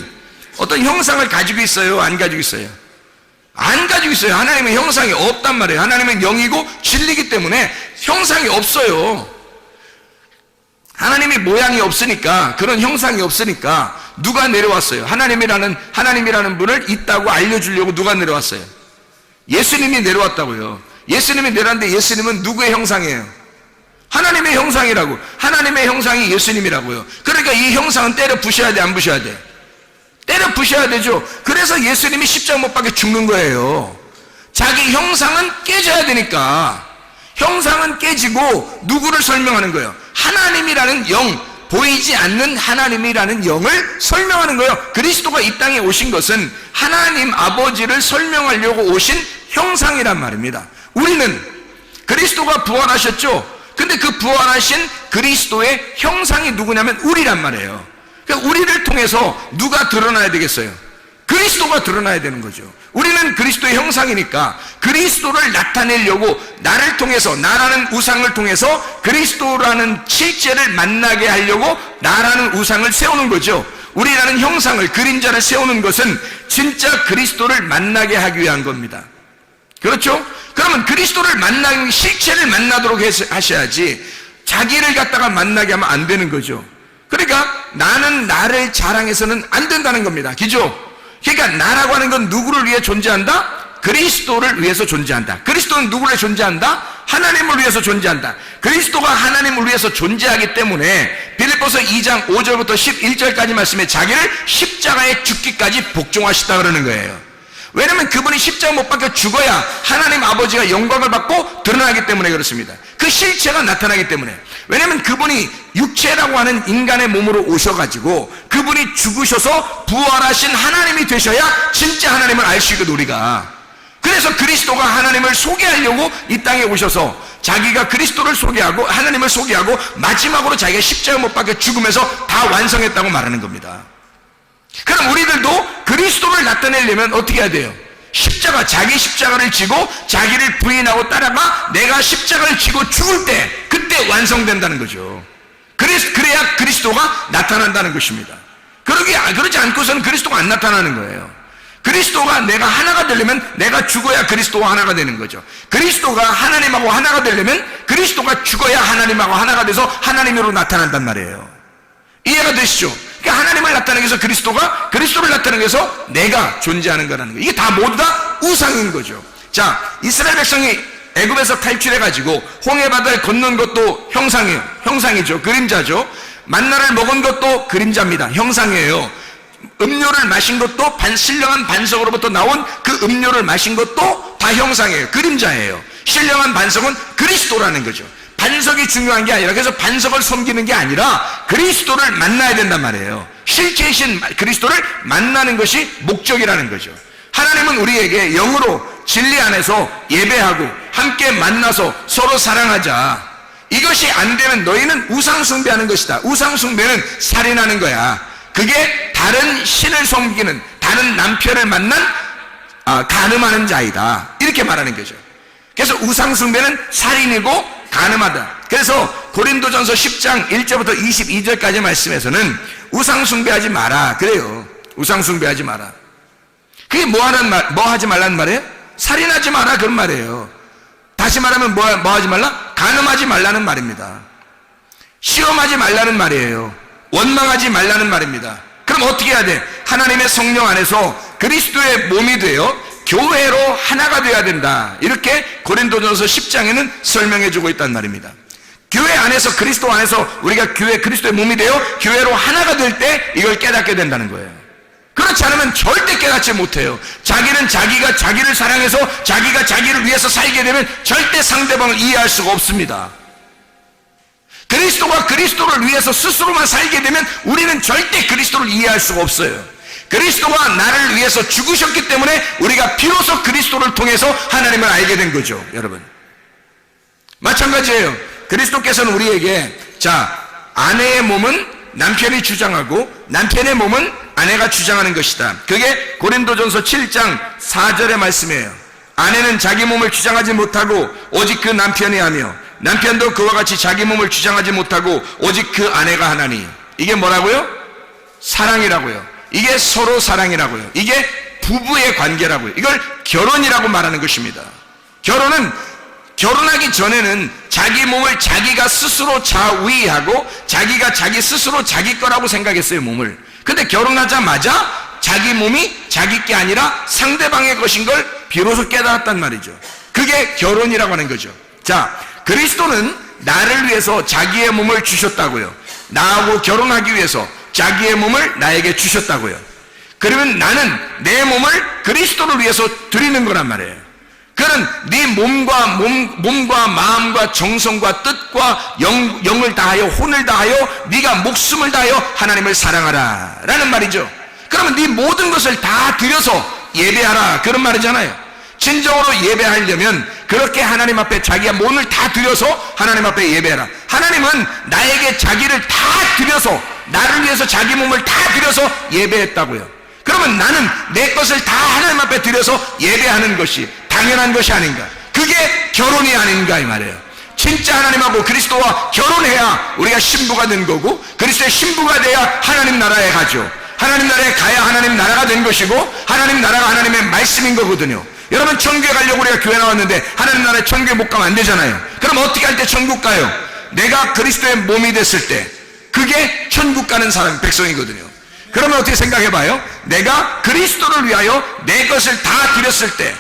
Speaker 2: 어떤 형상을 가지고 있어요? 안 가지고 있어요? 안 가지고 있어요. 하나님의 형상이 없단 말이에요. 하나님은 영이고 진리이기 때문에 형상이 없어요. 하나님의 모양이 없으니까, 그런 형상이 없으니까 누가 내려왔어요? 하나님이라는 분을 있다고 알려주려고 누가 내려왔어요? 예수님이 내려왔다고요. 예수님이 내려왔는데 예수님은 누구의 형상이에요? 하나님의 형상이라고. 하나님의 형상이 예수님이라고요. 그러니까 이 형상은 때려 부셔야 돼, 안 부셔야 돼? 때려 부셔야 되죠. 그래서 예수님이 십자가 못 박혀 죽는 거예요. 자기 형상은 깨져야 되니까. 형상은 깨지고 누구를 설명하는 거예요? 하나님이라는 영, 보이지 않는 하나님이라는 영을 설명하는 거예요. 그리스도가 이 땅에 오신 것은 하나님 아버지를 설명하려고 오신 형상이란 말입니다. 우리는 그리스도가 부활하셨죠. 근데 그 부활하신 그리스도의 형상이 누구냐면 우리란 말이에요. 그러니까 우리를 통해서 누가 드러나야 되겠어요? 그리스도가 드러나야 되는 거죠. 우리는 그리스도의 형상이니까 그리스도를 나타내려고 나를 통해서, 나라는 우상을 통해서 그리스도라는 실제를 만나게 하려고 나라는 우상을 세우는 거죠. 우리라는 형상을, 그림자를 세우는 것은 진짜 그리스도를 만나게 하기 위한 겁니다. 그렇죠? 그러면 그리스도를 만나는 실체를 만나도록 하셔야지 자기를 갖다가 만나게 하면 안 되는 거죠. 그러니까 나는 나를 자랑해서는 안 된다는 겁니다. 그죠? 그러니까 나라고 하는 건 누구를 위해 존재한다? 그리스도를 위해서 존재한다. 그리스도는 누구를 존재한다? 하나님을 위해서 존재한다. 그리스도가 하나님을 위해서 존재하기 때문에 빌립보서 2장 5절부터 11절까지 말씀에 자기를 십자가에 죽기까지 복종하시다 그러는 거예요. 왜냐면 그분이 십자가 못 박혀 죽어야 하나님 아버지가 영광을 받고 드러나기 때문에 그렇습니다. 그 실체가 나타나기 때문에. 왜냐면 그분이 육체라고 하는 인간의 몸으로 오셔가지고 그분이 죽으셔서 부활하신 하나님이 되셔야 진짜 하나님을 알 수 있거든 우리가. 그래서 그리스도가 하나님을 소개하려고 이 땅에 오셔서 자기가 그리스도를 소개하고 하나님을 소개하고 마지막으로 자기가 십자가 못 박혀 죽으면서 다 완성했다고 말하는 겁니다. 그럼 우리들도 그리스도를 나타내려면 어떻게 해야 돼요? 자기 십자가를 지고 자기를 부인하고 따라가 내가 십자가를 지고 죽을 때 그때 완성된다는 거죠. 그래야 그리스도가 나타난다는 것입니다. 그러지 않고서는 그리스도가 안 나타나는 거예요. 그리스도가 내가 하나가 되려면 내가 죽어야 그리스도와 하나가 되는 거죠. 그리스도가 하나님하고 하나가 되려면 그리스도가 죽어야 하나님하고 하나가 돼서 하나님으로 나타난단 말이에요. 이해가 되시죠? 그러니까 하나님을 나타내기 위해서 그리스도를 나타내기 위해서 내가 존재하는 거라는 거예요. 이게 다 모두 다 우상인 거죠. 자, 이스라엘 백성이 애굽에서 탈출해가지고 홍해바다를 건넌 것도 형상이죠. 그림자죠. 만나를 먹은 것도 그림자입니다. 형상이에요. 음료를 마신 것도 신령한 반석으로부터 나온 그 음료를 마신 것도 다 형상이에요. 그림자예요. 신령한 반석은 그리스도라는 거죠. 반석이 중요한 게 아니라, 그래서 반석을 섬기는 게 아니라 그리스도를 만나야 된단 말이에요. 실체이신 그리스도를 만나는 것이 목적이라는 거죠. 하나님은 우리에게 영으로 진리 안에서 예배하고 함께 만나서 서로 사랑하자. 이것이 안 되면 너희는 우상 숭배하는 것이다. 우상 숭배는 살인하는 거야. 그게 다른 신을 섬기는, 다른 남편을 만난 간음하는 자이다. 이렇게 말하는 거죠. 그래서 우상 숭배는 살인이고 간음하다. 그래서 고린도전서 10장 1절부터 22절까지 말씀에서는 우상 숭배하지 마라 그래요. 우상 숭배하지 마라. 그게 뭐 하지 말라는 말이에요? 살인하지 마라 그런 말이에요. 다시 말하면 뭐 하지 말라? 간음하지 말라는 말입니다. 시험하지 말라는 말이에요. 원망하지 말라는 말입니다. 그럼 어떻게 해야 돼? 하나님의 성령 안에서 그리스도의 몸이 되어 교회로 하나가 되어야 된다. 이렇게 고린도전서 10장에는 설명해 주고 있단 말입니다. 교회 안에서, 그리스도 안에서 우리가 그리스도의 몸이 되어 교회로 하나가 될 때 이걸 깨닫게 된다는 거예요. 그렇지 않으면 절대 깨닫지 못해요. 자기는 자기가 자기를 사랑해서 자기가 자기를 위해서 살게 되면 절대 상대방을 이해할 수가 없습니다. 그리스도가 그리스도를 위해서 스스로만 살게 되면 우리는 절대 그리스도를 이해할 수가 없어요. 그리스도가 나를 위해서 죽으셨기 때문에 우리가 비로소 그리스도를 통해서 하나님을 알게 된 거죠. 여러분, 마찬가지예요. 그리스도께서는 우리에게, 자, 아내의 몸은 남편이 주장하고 남편의 몸은 아내가 주장하는 것이다. 그게 고린도전서 7장 4절의 말씀이에요. 아내는 자기 몸을 주장하지 못하고 오직 그 남편이 하며 남편도 그와 같이 자기 몸을 주장하지 못하고 오직 그 아내가 하나니. 이게 뭐라고요? 사랑이라고요. 이게 서로 사랑이라고요. 이게 부부의 관계라고요. 이걸 결혼이라고 말하는 것입니다. 결혼하기 전에는 자기 몸을 자기가 스스로 자위하고 자기가 자기 스스로 자기 거라고 생각했어요, 몸을. 근데 결혼하자마자 자기 몸이 자기 게 아니라 상대방의 것인 걸 비로소 깨달았단 말이죠. 그게 결혼이라고 하는 거죠. 자, 그리스도는 나를 위해서 자기의 몸을 주셨다고요. 나하고 결혼하기 위해서 자기의 몸을 나에게 주셨다고요. 그러면 나는 내 몸을 그리스도를 위해서 드리는 거란 말이에요. 그는 네 몸과 마음과 정성과 뜻과 영을 다하여 혼을 다하여 네가 목숨을 다하여 하나님을 사랑하라 라는 말이죠. 그러면 네 모든 것을 다 드려서 예배하라 그런 말이잖아요. 진정으로 예배하려면 그렇게 하나님 앞에 자기의 몸을 다 드려서 하나님 앞에 예배하라. 하나님은 나에게 자기를 다 드려서, 나를 위해서 자기 몸을 다 드려서 예배했다고요. 그러면 나는 내 것을 다 하나님 앞에 드려서 예배하는 것이 당연한 것이 아닌가. 그게 결혼이 아닌가 이 말이에요. 진짜 하나님하고 그리스도와 결혼해야 우리가 신부가 된 거고, 그리스도의 신부가 돼야 하나님 나라에 가죠. 하나님 나라에 가야 하나님 나라가 된 것이고, 하나님 나라가 하나님의 말씀인 거거든요. 여러분, 천국에 가려고 우리가 교회 나왔는데 하나님 나라에 천국에 못 가면 안 되잖아요. 그럼 어떻게 할 때 천국 가요? 내가 그리스도의 몸이 됐을 때, 그게 천국 가는 사람, 백성이거든요. 그러면 어떻게 생각해봐요? 내가 그리스도를 위하여 내 것을 다 드렸을 때,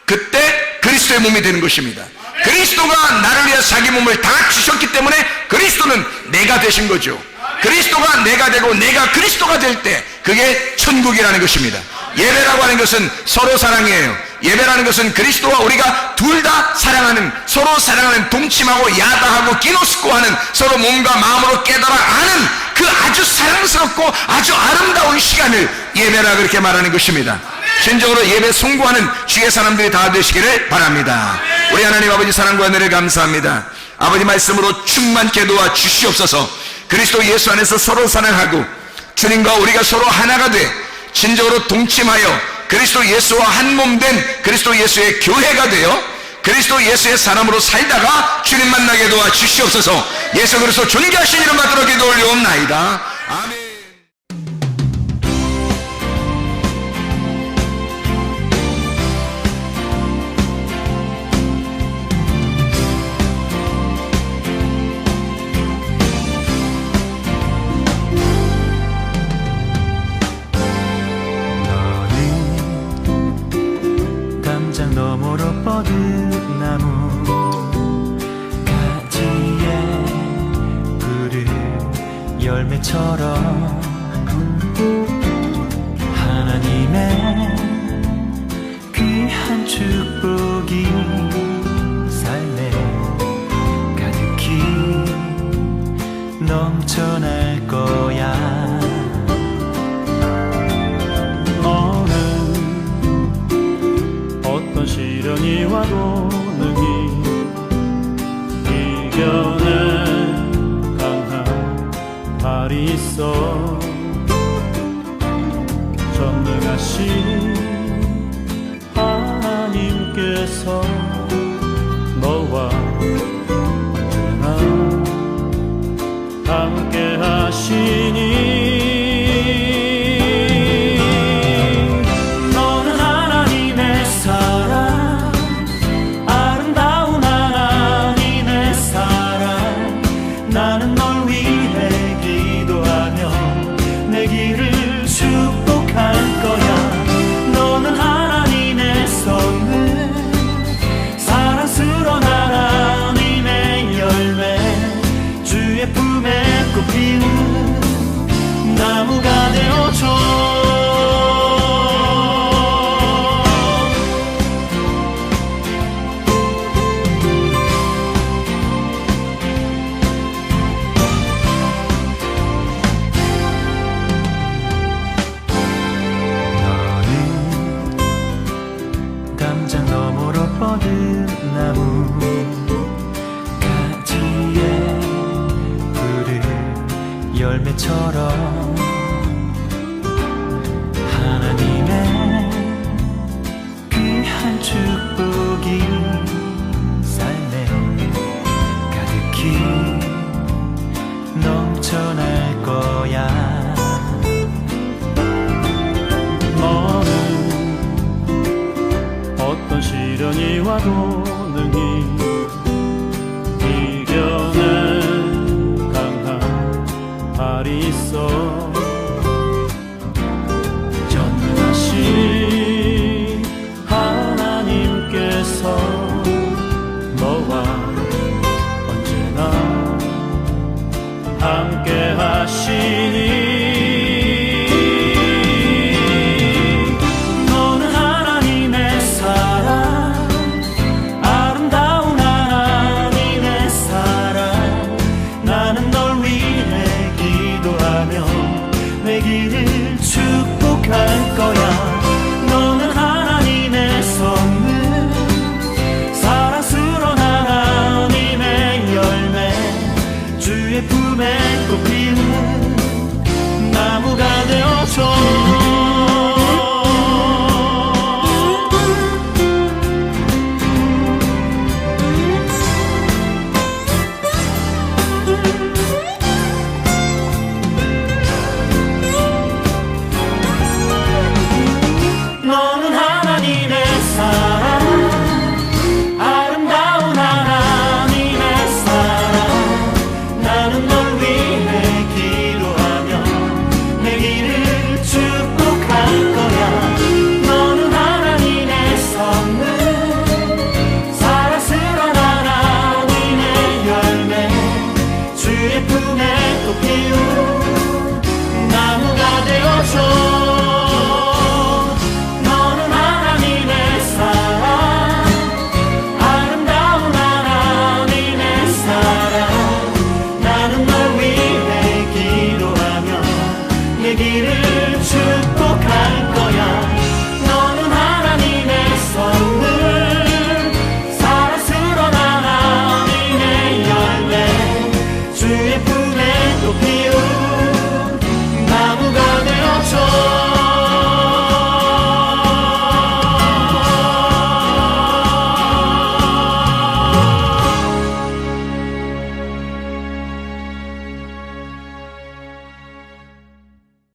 Speaker 2: 그때 그리스도의 몸이 되는 것입니다. 그리스도가 나를 위해 자기 몸을 다 주셨기 때문에 그리스도는 내가 되신 거죠. 그리스도가 내가 되고 내가 그리스도가 될 때, 그게 천국이라는 것입니다. 예배라고 하는 것은 서로 사랑이에요. 예배라는 것은 그리스도와 우리가 둘 다 사랑하는, 서로 사랑하는, 동침하고 야다하고 기노스코하는, 서로 몸과 마음으로 깨달아 아는 그 아주 사랑스럽고 아주 아름다운 시간을 예배라 그렇게 말하는 것입니다. 진정으로 예배 송구하는 주의 사람들이 다 되시기를 바랍니다. 우리 하나님 아버지 사랑과 은혜를 감사합니다. 아버지 말씀으로 충만케 도와 주시옵소서. 그리스도 예수 안에서 서로 사랑하고 주님과 우리가 서로 하나가 돼 진정으로 동침하여 그리스도 예수와 한 몸 된 그리스도 예수의 교회가 되어 그리스도 예수의 사람으로 살다가 주님 만나게 도와 주시옵소서. 예수 그리스도 존귀하신 이름 받들어 기도 올려옵나이다. 아멘.
Speaker 1: 열매처럼 하나님의 귀한 축복이 삶에 가득히 넘쳐날 거야.
Speaker 3: 너는 어떤 시련이 와도 능히 이겨낼 강한 발이 있어. 전능하신 하나님께서 너와 언제나 함께 하시니
Speaker 1: 너는 하나님의 사랑, 아름다운 하나님의 사랑. 나는 널 위해 기도하며 내 길을 축복할 거야. 너는 하나님의 선물, 사랑스러운 하나님의 열매, 주의 품에 꽃피는 나무가 되어줘. 담장 너머로 뻗은 나무 가지에 푸른 열매처럼 하나님의 귀한 축복이 삶에 가득히 넘쳐날 거야.
Speaker 3: 너는 어떤 시련이 와도 능히